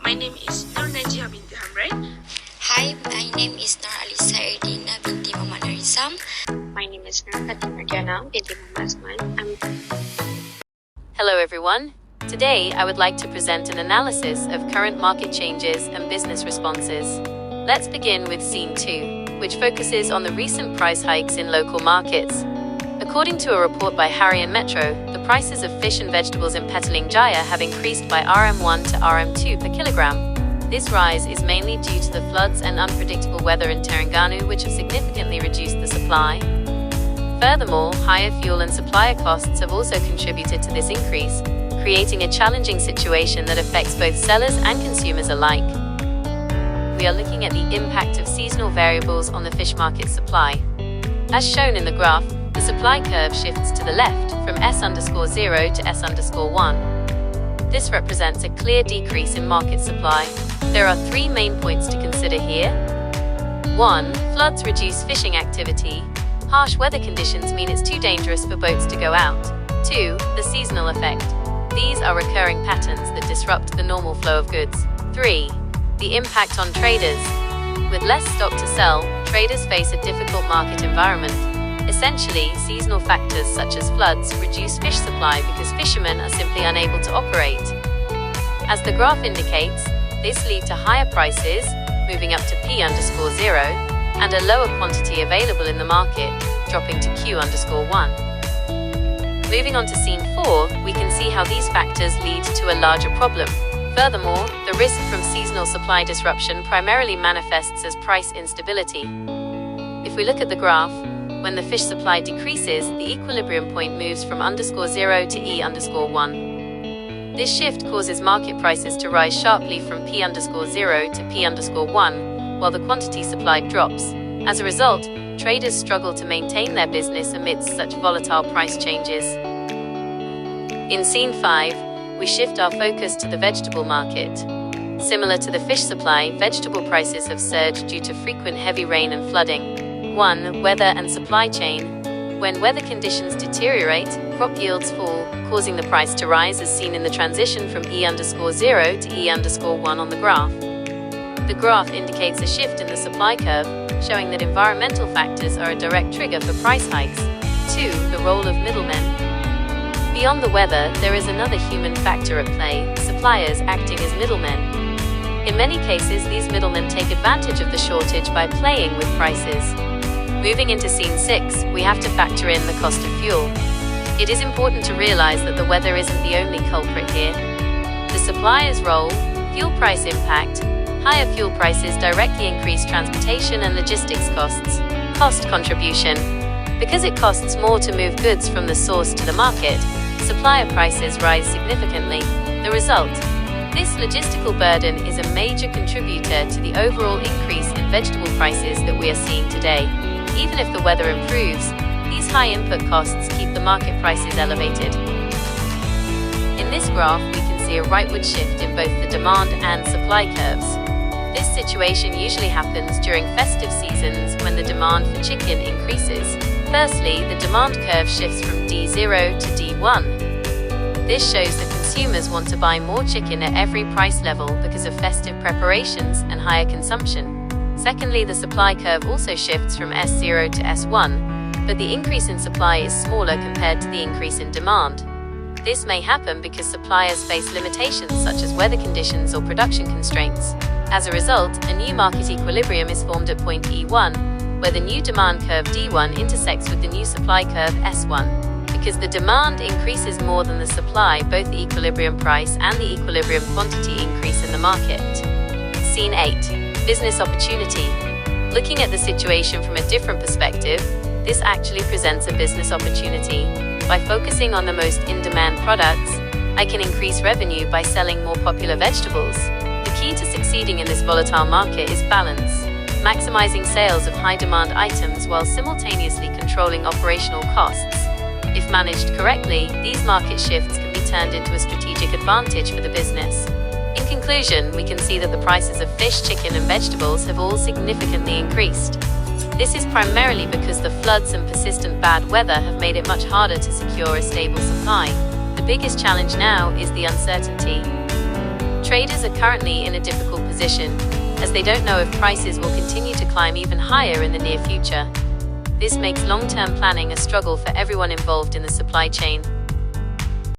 My name is Nur Najia binti Hamran. Hi, my name is Nur Alisa Erdina binti Muhammad Arisam. My name is Nur Fatima Jana binti Muhammad Asman. Hello everyone. Today I would like to present an analysis of current market changes and business responses. Let's begin with Scene 2, which focuses on the recent price hikes in local markets. According to a report by Harry and Metro, the prices of fish and vegetables in Petaling Jaya have increased by RM1 to RM2 per kilogram. This rise is mainly due to the floods and unpredictable weather in Terengganu, which have significantly reduced the supply. Furthermore, higher fuel and supplier costs have also contributed to this increase, creating a challenging situation that affects both sellers and consumers alike. We are looking at the impact of seasonal variables on the fish market supply. As shown in the graph, the supply curve shifts to the left from S_0 to S_1. This represents a clear decrease in market supply. There are three main points to consider here. 1. Floods reduce fishing activity. Harsh weather conditions mean it's too dangerous for boats to go out. 2. The seasonal effect. These are recurring patterns that disrupt the normal flow of goods. 3. The impact on traders. With less stock to sell, traders face a difficult market environment. Essentially, seasonal factors such as floods reduce fish supply because fishermen are simply unable to operate. As the graph indicates, this leads to higher prices, moving up to P_0, and a lower quantity available in the market, dropping to Q_1. Moving on to Scene 4, we can see how these factors lead to a larger problem. Furthermore, the risk from seasonal supply disruption primarily manifests as price instability. If we look at the graph, when the fish supply decreases, the equilibrium point moves from _0 to E_1. This shift causes market prices to rise sharply from P_0 to P_1, while the quantity supplied drops. As a result, traders struggle to maintain their business amidst such volatile price changes. In Scene 5, we shift our focus to the vegetable market. Similar to the fish supply, vegetable prices have surged due to frequent heavy rain and flooding. 1. Weather and supply chain. When weather conditions deteriorate, crop yields fall, causing the price to rise as seen in the transition from E_0 to E_1 on the graph. The graph indicates a shift in the supply curve, showing that environmental factors are a direct trigger for price hikes. 2. The role of middlemen. Beyond the weather, there is another human factor at play, suppliers acting as middlemen. In many cases, these middlemen take advantage of the shortage by playing with prices. Moving into Scene 6, we have to factor in the cost of fuel. It is important to realize that the weather isn't the only culprit here. The supplier's role, fuel price impact. Higher fuel prices directly increase transportation and logistics costs. Cost contribution. Because it costs more to move goods from the source to the market, supplier prices rise significantly. The result? This logistical burden is a major contributor to the overall increase in vegetable prices that we are seeing today. Even if the weather improves, these high input costs keep the market prices elevated. In this graph, we can see a rightward shift in both the demand and supply curves. This situation usually happens during festive seasons when the demand for chicken increases. Firstly, the demand curve shifts from D0 to D1. This shows that consumers want to buy more chicken at every price level because of festive preparations and higher consumption. Secondly, the supply curve also shifts from S0 to S1, but the increase in supply is smaller compared to the increase in demand. This may happen because suppliers face limitations such as weather conditions or production constraints. As a result, a new market equilibrium is formed at point E1, where the new demand curve D1 intersects with the new supply curve S1. Because the demand increases more than the supply, both the equilibrium price and the equilibrium quantity increase in the market. Scene 8. Business opportunity. Looking at the situation from a different perspective, this actually presents a business opportunity. By focusing on the most in-demand products, I can increase revenue by selling more popular vegetables. The key to succeeding in this volatile market is balance, maximizing sales of high-demand items while simultaneously controlling operational costs. If managed correctly, these market shifts can be turned into a strategic advantage for the business. In conclusion, we can see that the prices of fish, chicken, and vegetables have all significantly increased. This is primarily because the floods and persistent bad weather have made it much harder to secure a stable supply. The biggest challenge now is the uncertainty. Traders are currently in a difficult position, as they don't know if prices will continue to climb even higher in the near future. This makes long-term planning a struggle for everyone involved in the supply chain.